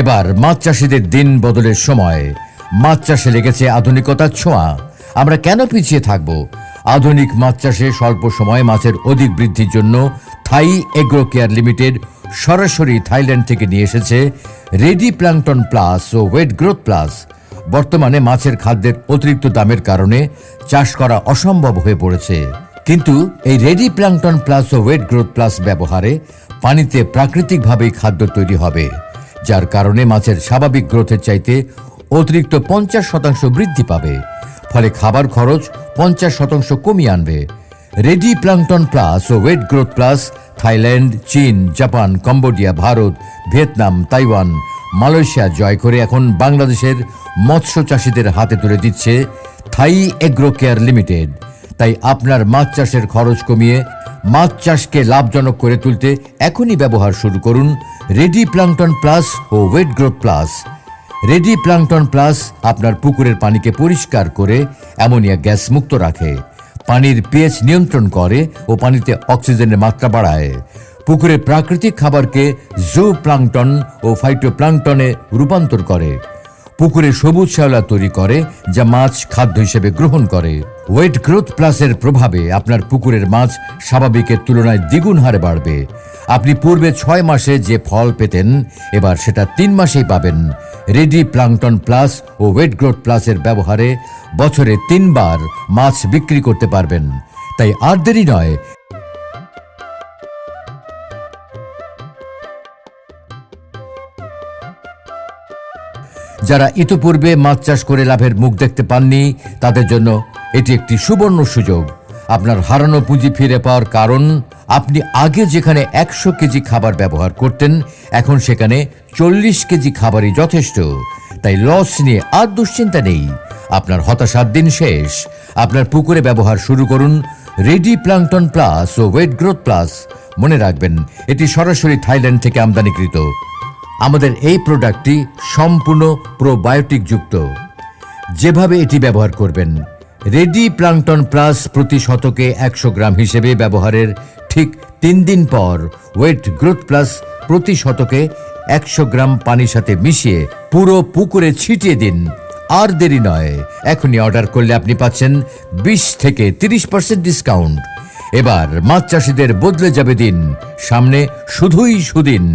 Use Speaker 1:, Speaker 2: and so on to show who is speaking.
Speaker 1: এবার মাছ চাষিদের দিন বদলের সময়। মাছ চাষে লেগেছে আধুনিকতার ছোঁয়া। আমরা কেন পিছিয়ে থাকব? আধুনিক মাছ চাষে স্বল্প সময়ে মাছের অধিক বৃদ্ধির জন্য থাই এগ্রো কেয়ার লিমিটেড সরাসরি থাইল্যান্ড থেকে নিয়ে এসেছে রেডি প্ল্যাঙ্কটন প্লাস ও ওয়েট গ্রোথ প্লাস। বর্তমানে মাছের খাদ্যের অতিরিক্ত দামের কারণে চাষ করা অসম্ভব হয়ে পড়েছে, কিন্তু এই রেডি প্ল্যাঙ্কটন প্লাস ও ওয়েট গ্রোথ প্লাস ব্যবহারে পানিতে প্রাকৃতিকভাবেই খাদ্য তৈরি হবে, যার কারণে মাছের স্বাভাবিক গ্রোথের চাইতে অতিরিক্ত 50% বৃদ্ধি পাবে। ফলে খাবার খরচ 50% কমিয়ে আনবে। রেডি প্ল্যাঙ্কটন প্লাস ও ওয়েট গ্রোথ প্লাস থাইল্যান্ড, চীন, Japan, Cambodia, Bharat, Vietnam, Taiwan, Malaysia জয় করে এখন বাংলাদেশের মৎস্য চাষিদের হাতে তুলে দিচ্ছে থাই এগ্রো কেয়ার লিমিটেড। তাই আপনার মাছ চাষের খরচ কমিয়ে মাছ চাষকে লাভজনক করে তুলতে এখনই ব্যবহার শুরু করুন রেডি প্ল্যাঙ্কটন প্লাস ও weight growth plus. Ready plankton plus আপনার পুকুরের পানিকে পরিষ্কার করে অ্যামোনিয়া গ্যাস মুক্ত রাখে, পানির পিএইচ নিয়ন্ত্রণ করে ও পানিতে অক্সিজেনের মাত্রা বাড়ায়, পুকুরের প্রাকৃতিক খাবারকে জু প্ল্যাঙ্কটন ও ফাইটোপ্ল্যাঙ্কটনে রূপান্তর করে, পুকুরে সবুজ শ্যাওলা তৈরি করে যা মাছ খাদ্য হিসেবে গ্রহণ করে। ওয়েট গ্রোথ প্লাসের প্রভাবে আপনার পুকুরের মাছ স্বাভাবিকের তুলনায় দ্বিগুণ হারে বাড়বে। আপনি পূর্বে 6 মাসে যে ফল পেতেন এবার সেটা 3 মাসেই পাবেন। রেডি প্ল্যাঙ্কটন প্লাস ও ওয়েট গ্রোথ প্লাসের ব্যবহারে বছরে 3 বার মাছ বিক্রি করতে পারবেন। তাই আর দেরি নয়, যারা ইতিপূর্বে মাছ চাষ করে লাভের মুখ দেখতে পাননি তাদের জন্য এটি একটি সুবর্ণ সুযোগ। আপনার হারানো পুঁজি ফিরে পাওয়ার কারণ, আপনি আগে যেখানে 100 কেজি খাবার ব্যবহার করতেন এখন সেখানে 40 কেজি খাবারই যথেষ্ট। তাই লস নিয়ে আর দুশ্চিন্তা নেই, আপনার হতাশার দিন শেষ। আপনার পুকুরে ব্যবহার শুরু করুন রেডি প্ল্যাঙ্কটন প্লাস ও ওয়েট গ্রোথ প্লাস। মনে রাখবেন, এটি সরাসরি থাইল্যান্ড থেকে আমদানিকৃত। আমাদের এই প্রোডাক্টটি সম্পূর্ণ প্রোবায়োটিক যুক্ত। যেভাবে এটি ব্যবহার করবেন, রেডি প্ল্যাঙ্কটন প্লাস প্রতি শতকে 100 গ্রাম হিসেবে ব্যবহারের ঠিক 3 দিন পর ওয়েট গ্রোথ প্লাস প্রতি শতকে 100 গ্রাম পানির সাথে মিশিয়ে পুরো পুকুরে ছিটিয়ে দিন। আর দেরি নয়, এখনই অর্ডার করলে আপনি পাচ্ছেন 20 থেকে 30% ডিসকাউন্ট। এবার মাছ চাষিদের বদলে যাবে দিন, সামনে শুধুই সুদিন।